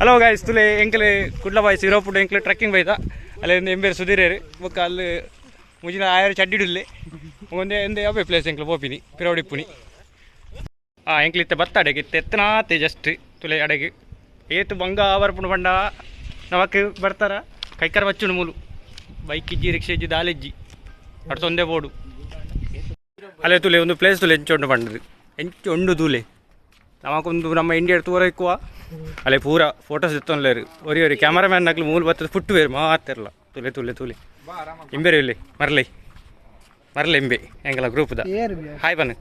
hello guys ತುಲೆ ಎಂಕಲೆ Kudla boys ಇರೋಪುಟ್ಟು ಎಂಕಲೆ ಟ್ರೆಕ್ಕಿಂಗ್ ಬೈತಾ ಅಲ್ಲಿ ಎಂಬೇರು ಸುಧೀರೇರು ಬೊಕ್ಕ ಅಲ್ಲಿ ಮುಜಿನ ಆಯರು ಚಡ್ಡಿಡುಲ್ಲೆ ಒಂದೇ ಎಂದೇ ಯಾವ ಪ್ಲೇಸ್ ಎಂಕ್ಲೆ ಪೋಪಿನಿ ಪಿರವಡಿಪ್ಪುನಿ ಎಂಕ್ಲೆ ಇತ್ತೆ ಬತ್ತ ಅಡೆಗೆ ಇತ್ತೆ ಎತ್ತನಾತೆ ಜಸ್ಟ್ ತುಲೆ ಅಡೆಗೆ ಏತು ಬಂಗ ಬರ್ಪುಣು ಬಂಡ ನವಕ್ಕೆ ಬರ್ತಾರ ಕೈಕರ ಬಚ್ಚುಣು ಮೂಲು ಬೈಕ್ ಇಜ್ಜಿ ರಿಕ್ಷಾ ಇಜ್ಜಿ ದಾಲೆಜ್ಜಿ ಅಡ್ಸೊಂದೇ ಬೋಡು ಅಲ್ಲೇ ತುಲೆ ಒಂದು ಪ್ಲೇಸ್ ತುಲೆ ಎಂಚೊಂಡು ಬಂಡದು ಎಂಚೊಂಡು ತೂಲೆ ನಮಕೊಂದು ನಮ್ಮ ಇಂಡಿಯಾ ತೂರ ಇಕ್ಕುವ ಅಲ್ಲೇ ಪೂರ ಫೋಟೋಸ್ ಎತ್ತೊಂಡ್ಲೇರು ಒರಿ ಕ್ಯಾಮರಾಮ್ಯಾನ್ ನಕ್ಲು ಮೂಲ ಬರ್ತದೆ ಫುಟ್ಟು ಬೇರೆ ಮಾತಿರಲ್ಲ ತುಲೆ ತುಲೆ ತುಲೆ ಇಂಬೇರು ಇಲ್ಲಿ ಮರಲೈ ಎಂಬೆ ಹೆಂಗಲ್ಲ ಗ್ರೂಪ್ದ ಹಾಯ್ ಬನ್ನಿ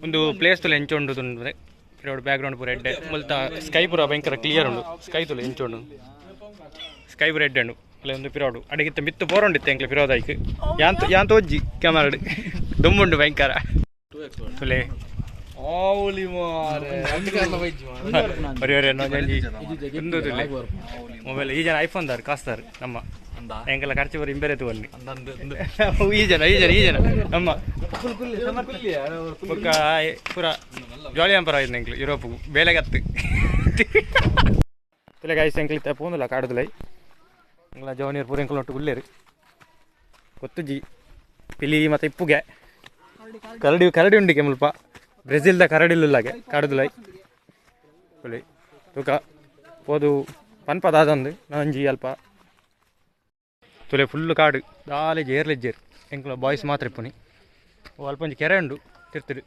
ಒಂದು ಪ್ಲೇಸ್ ತುಲೆ ಎಂಚೊಂಡು ತುಂಡ್ರೆ ಬ್ಯಾಕ್ಗ್ರೌಂಡ್ ಪೂರ ಎಡ್ಡೆ ಮುಲ್ತಾ ಸ್ಕೈ ಪೂರ ಭಯಂಕರ ಕ್ಲಿಯರ್ ಉಂಡು ಸ್ಕೈ ತುಲೆ ಎಂಚೊಂಡು ಸ್ಕೈ ಪೂರ ಎಡ್ಡೆ ಉಂಡು ಅಲ್ಲೇ ಒಂದು ಪಿರೋಡು ಅಡಗಿತ್ತ ಮಿತ್ತು ಪೋರೊಂಡಿತ್ತೆ ಎಂಕ್ಲೆ ಪಿರೋದಾಯ್ಕ್ ಯಾಂತ ಒಜ್ಜಿ ಕ್ಯಾಮರಾಡು ದೊಂಬುಂಡು ಭಯಂಕರ ತುಲೆ ಮೊಬೈಲ್ ಈ ಜನ ಐಫೋನ್ ದಾರು ಕಾಸ್ತಾರು ನಮ್ಮ ಎಂಕಲ್ಲ ಖರ್ಚು ಬರೀ ಇಂಬೇರೆ ತಗೊಂಡು ಈ ಜನ ನಮ್ಮ ಪೂರ ಜಾಲಿ ಅಂಪರ ಆಯ್ತು ಎಂಕ್ಲು ಯುರೋಪ್ ಬೇಲೆಗತ್ತು ತುಲೆ ಗಾಯ್ಸ್ ಎಂಕ್ಲಿತ್ತ ಪೋಂದಿಲ್ಲ ಕಾಡುದಲೈ ಎಂಕ್ಲ ಜವನಿಯರ್ ಪೂರ ಎಂಕಲ್ ಒಟ್ಟು ಗುಲ್ಲೇರು ಗೊತ್ತುಜ್ಜಿ ಪಿಲಿ ಮತ್ತು ಇಪ್ಪುಗೆ ಕರಡಿ ಉಂಡಿಗೆ ಮುಲ್ಪ ಬ್ರೆಜಿಲ್ದ ಕರಡಿಲ್ಲಾಗೆ ಕಾಡುದಲೈ ತುಲೆ ತೂಕ ಪೋದು ಪನ್ಪದಾದೊಂದು ನಂಜಿ ಅಲ್ಪ ತುಲೆ ಫುಲ್ಲು ಕಾಡು ದಾಲೆ ಜೇರ್ಲೆಜ್ಜೇರು ಎಂಕ್ಲ ಬಾಯ್ಸ್ ಮಾತ್ರ ಇಪ್ಪುನಿ ಅಲ್ಪ ಒಂಜಿ ಕೆರೆ ಉಂಡು ತಿರ್ತಿಡು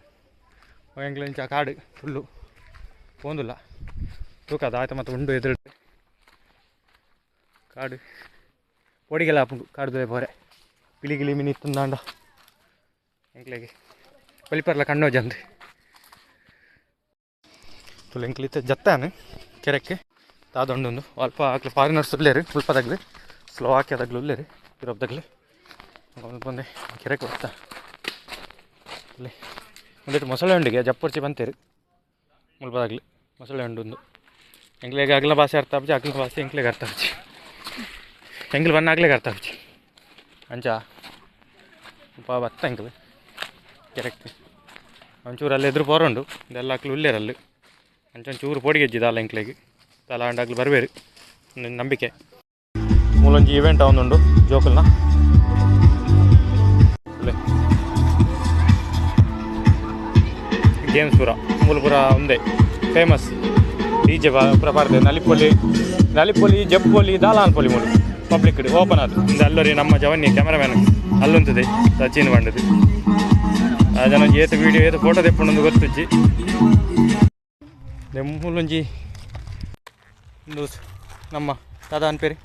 ಎಂಕ್ಲೆಂಚ ಕಾಡು ಫುಲ್ಲು ಪೋಂದುಲ್ಲ ತೂಕ ದಾಯ್ತ ಮತ್ತು ಉಂಡು ಎದುರು ಕಾಡು ಪೊಡಿಗೆಲ್ಲ ಹಾಪುಂಡು ಕಾಡುದಲೆ ಪೋರೆ ಪಿಲಿಗಿಲಿ ಮಿನಿ ತುಂದಾಂಡ ಎಂಕ್ಲೆಗೆ ಪಲಿಪರ್ಲ ಕಣ್ಣೋ ಜಂದು ತುಲೆ ಎಂಕ್ಲಿತ್ತ ಜತ್ತಾನು ಕೆರೆಕ್ಕೆ ತಾದೊಂಡೊಂದು ಅಲ್ಪ ಆಕ್ಲೆ ಫಾರಿನರ್ಸ್ ಉಲ್ಲೇರು ಸ್ವಲ್ಪದಾಗ್ಲಿ ಸ್ಲೋವಾಕ್ಯದಾಗ್ಲು ಉಲ್ಲೇರು ಯುರೋಪ್ದಾಗ್ಲಿ ಬಂದೆ ಕೆರೆಗೆ ಬರ್ತಾ ಅಲ್ಲಿ ಒಂದಿಟ್ಟು ಮೊಸಳೆ ಉಂಡಿಗೆ ಜಪ್ಪರ್ಚಿ ಬಂತೇರು ಮುಲ್ಪದಾಗ್ಲಿ ಮೊಸಳೆ ಉಂಡು ಎಂಕ್ಲೆಗೆ ಅಗ್ಲ ಭಾಷೆ ಅರ್ಥ ಆಪ್ಜಿ ಅಗ್ಲ ಭಾಷೆ ಎಂಕ್ಲೆಗೆ ಅರ್ಥ ಆಪ್ಜಿ ಎಂಗ್ಲು ಬಣ್ಣ ಆಗ್ಲಿಗೆ ಅರ್ಥ ಆಪ್ಜಿ ಅಂಚ ಬತ್ತ ಎಂಕ್ಲು ಕೆರೆಕ್ಟ್ ಒಂಚೂರು ಅಲ್ಲಿ ಎದುರು ಪೋರುಂಡು ಇದೆಲ್ಲ ಹಾಕ್ಲು ಉಲ್ಲೇರಲ್ಲಿ ಒಂಚೂರು ಪೋಡಿಗೆಜ್ಜಿದ ಅಲ್ಲ ಎಂಕ್ಲೆಗೆ ತಲ ಅಂಡಾಗ್ಲು ಬರಬೇರು ನಂಬಿಕೆ ಮೂಲೊಂಜಿ ಇವೆಂಟ್ ಅವನುಂಡು ಜೋಕಲ್ನ ಗೇಮ್ಸ್ ಪೂರ ಮೂಲಪುರ ಒಂದೇ ಫೇಮಸ್ ಡಿಜೆ ಪೂರ ಪಾಡ್ತೇವೆ ನಲಿಪೊಲಿ ಜಪ್ಪೊಲಿ ದಾಲಾನ್ಪೊಲಿ ಮೂಲು ಪಬ್ಲಿಕ್ ಓಪನ್ ಅದು ಇಂದ ಅಲ್ಲರಿ ನಮ್ಮ ಜವನ್ನಿ ಕ್ಯಾಮರಾಮ್ಯಾನ್ ಅಲ್ಲುಂತದೆ ಸಚಿನ್ ಬಂಡದು ಆ ಜನ ಏತು ವೀಡಿಯೋ ಏತು ಫೋಟೋ ತೆಪ್ಪೊಂದು ಗೊತ್ತುಜ್ಜಿ ಮೂಲೊಂಜಿ ಒಂದು ನಮ್ಮ ದಾದ ಅನ್ಪೇರಿ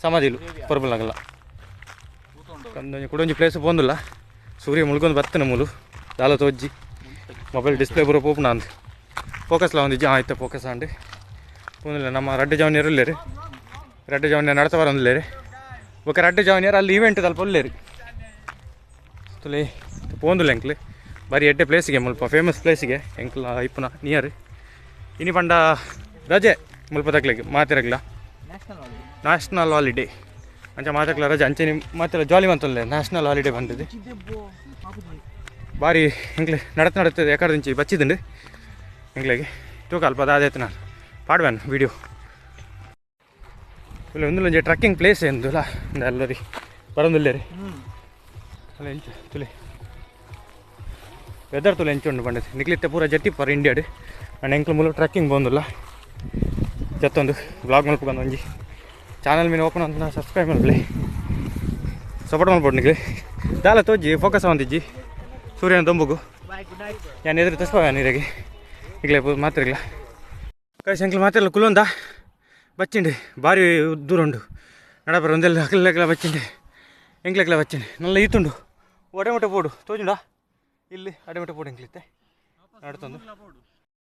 ಸಮಾಧಿಲು ಪೊರ್ಬುಲಾಗಲ್ಲ ಕುಡೊಂಜಿ ಪ್ಲೇಸ್ ಪೋಂದುಲ್ಲ ಸೂರ್ಯ ಮುಳ್ಕೊಂಡು ಬರ್ತನೆ ಮೂಲು ದಾಲ ತೋಜ್ಜಿ ಮೊಬೈಲ್ ಡಿಸ್ಪ್ಲೇ ಪೂರ ಪೋಪುನ ಅಂದು ಫೋಕಸ್ಲ ಒಂದಿಜ್ಜಿ ಆಯ್ತು ಫೋಕಸ್ ಅಂಡು ಪೋಂದಿಲ್ಲ ನಮ್ಮ ರಡ್ಡು ಜವನಿಯರು ಉಲ್ಲೇರು ರಡ್ಡು ಜವನಿಯರು ನಡ್ತವಾರ ಒಂದಿಲ್ಲೇರಿ ಬೊಕ್ಕ ರಡ್ಡು ಜವನಿಯರು ಅಲ್ಲಿ ಇವೆಂಟ್ ತಲ್ಪ ಉಲ್ಲೇರು ತುಲೆ ಪೋಂದುಲ್ಲ ಎಂಕ್ಲೆ ಬಾರಿ ಎಡ್ಡೆ ಪ್ಲೇಸಿಗೆ ಮುಲ್ಪ ಫೇಮಸ್ ಪ್ಲೇಸಿಗೆ ಎಂಕ್ಲ ಇಪ್ಪುನ ನಿಯರ್ ಇನಿ ಪಂಡ ರಜೆ ಮುಲ್ಪ ತಕ್ಲಿಗೆ ಮಾತಿರಗ್ಲ ನ್ಯಾಷನಲ್ ಹಾಲಿಡೇ ಅಂಚ ಮಾತಕ್ಲ ರಜೆ ಅಂಚೆ ಮಾತೆಲ್ಲ ಜಾಲಿ ಬಂತಲ್ಲ ನ್ಯಾಷನಲ್ ಹಾಲಿಡೇ ಬಂದಿದೆ ಬಾರಿ ಎಂಕ್ಲೆ ನಡತದೆ ಎಕಡದಿಂಚಿ ಬಚ್ಚಿದುಂಡು ಎಂಕ್ಲೆಗೆ ತೂಕ ಅಲ್ಪ ಅದಾಯ್ತು ನಾನು ಪಾಡ್ಬೇನು ವೀಡಿಯೋ ಇಲ್ಲ ಒಂದೊಂದು ಟ್ರಕ್ಕಿಂಗ್ ಪ್ಲೇಸ್ ಎಂದುಲ್ಲ ಎಲ್ಲರಿ ಬರೋದಿಲ್ಲ ರೀ ಅಲ್ಲ ಎಂಚು ತುಲೆ ವೆದರ್ ತುಲೆ ಎಂಚುಂಡು ಬಂಡದು ನಿಕ್ಲಿತ್ತೆ ಪೂರ ಜಟ್ಟಿ ಪರ್ ಇಂಡಿಯಾಡು ನಾನು ಎಂಕ್ಲ ಮೂಲ ಟ್ರಕ್ಕಿಂಗ್ ಬಂದಿಲ್ಲ ಜತ್ತೊಂದು ಬ್ಲಾಗ್ ಮಲ್ಪಕೊಂಡು ಒಂಜಿ ಚಾನಲ್ ಮೀನು ಓಪನ್ ಅಂತ ಸಬ್ಸ್ಕ್ರೈಬ್ ಮಾಡ್ಬಿಡಿ ಸಪೋರ್ಟ್ ಮಾಡ್ಬೋದು ನಿಕ್ಲಿ ದಾಲ ತೋಜ್ಜಿ ಫೋಕಸ್ ಆವಂದಿಜ್ಜಿ ಸೂರ್ಯನ ದೊಂಬುಗು ನಾನು ಎದುರು ತಸ್ಪಾಗ ನೀರಿಗೆ ಈಗಲೇ ಮಾತಿರಲಿಲ್ಲ ಕೈ ಶಂಕ್ಲ ಮಾತಿರಲ್ಲ ಕುಲೊಂದ ಬಚ್ಚಿಂಡೆ ಭಾರಿ ದೂರ ಉಂಡು ನಡಬರ ಒಂದೆಲ್ಲ ಅಕ್ಕಲೆಲ್ಲ ಬಚ್ಚಿಂಡೆ ಎಂಕ್ಲೆಗ್ಲ ಬಚ್ಚಿಂಡೆ ನಲ್ಲ ಈತುಂಡು ಒಡೆಮುಟೆ ಪೋಡು ತೋಜುಂಡ ಇಲ್ಲಿ ಅಡೆಮುಟೆ ಪೋಡು ಎಂಕ್ಲಿತ್ತೆ ನಡ್ತೊಂದು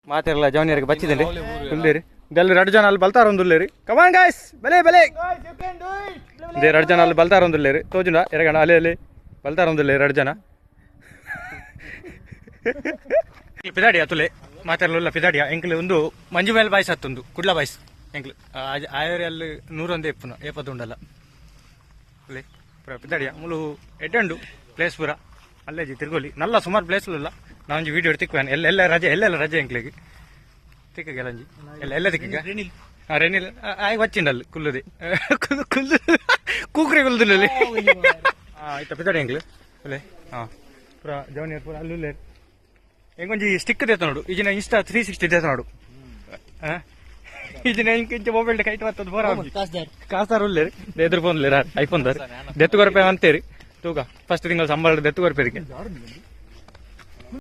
ಮಾತಿರಲ್ಲ ಜವನಿಯರಿಗೆ ಬಚ್ಚಿದ್ದೆ ಉಲ್ಲೇರಿ ಇದೆಲ್ಲ 2 ಜನ ಅಲ್ಲಿ ಬಲ್ತಾರ ಒಂದು ಉಲ್ಲೇರಿ ಕಮಾನ್ ಗಾಯ್ಸ್ ಬಲೆ ಇದೇ 2 ಜನ ಅಲ್ಲಿ ಬಲ್ತಾರ ಒಂದು ಉಲ್ಲೇರಿ ತೋಜುಂಡ ಎರಗಣ ಅಲ್ಲಿ ಬಲ್ತಾರ ಒಂದು ಉಲ್ಲೇರಿ 2 ಜನ ಪಿದಾಡಿಯ ತುಲೆ ಮಾತಾಡಲಿಲ್ಲ ಪಿದಾಡಿಯ ಎಂಕ್ಲು ಒಂದು ಮಂಜು ಮೇಲೆ ಬಾಯ್ಸ್ ಹತ್ತೊಂದು ಕುಡ್ಲ ಬಾಯ್ಸ್ ಎಂಕ್ಲು ಆಯರಲ್ಲಿ 101 ಎಪ್ಪುನ ಏಪತ್ತುಂಡಲ್ಲ ಅಲ್ಲೇ ಪೂರ ಪಿದಾಡಿಯ ಮುಲು ಎಡ್ಡಂಡು ಪ್ಲೇಸ್ ಪೂರ ಅಲ್ಲೇ ಜಿ ತಿರ್ಗೋಲಿ ನಲ್ಲ ಸುಮಾರು ಪ್ಲೇಸ್ಲಿಲ್ಲ ನಾವಂಜಿ ವೀಡಿಯೋ ತಿಕ್ಕಾನೆ ಎಲ್ಲೆಲ್ಲ ರಜೆ ಎಂಕ್ಲಿಗೆ ತಿಕ್ಕ ಗೆಲಂಜಿ ಎಲ್ಲ ತಿಕ್ಕ ರೆನಿಲ್ ಆಯ್ వచ్చిండల్లు కుల్లుది కుల్లు కూకురే కుల్లుది ಇತ್ತ ಪಿದಾಡಿ ಎಂಕ್ಲು ಅಲ್ಲೇ ಪೂರ ಜವನಿಯರ್ ಪೂರ ಅಲ್ಲೂ ಹೆಂಗೊಂಜಿ ಸ್ಟಿಕ್ ದೇತ ನೋಡು ಈಜಿನ ಇನ್ಸ್ಟಾ 360 ದೇತ ನೋಡು ಈಜಿನ ಇಂಚ ಮೊಬೈಲ್ ಕೈಟ್ ಬರ್ತದ ಬೋರ ಕಾಸ್ತಾರ ಉಳ್ಳೇರಿ ಎದುರು ಬಂದ್ಲೇರ ಐಫೋನ್ ದಾರ್ ದೆತ್ತು ಕೊರಪೆ ಅಂತೇರಿ ತೂಗ ಫಸ್ಟ್ ತಿಂಗಳು ಸಂಬಳ ದೆತ್ತು ಕೊರಪೇರಿಗೆ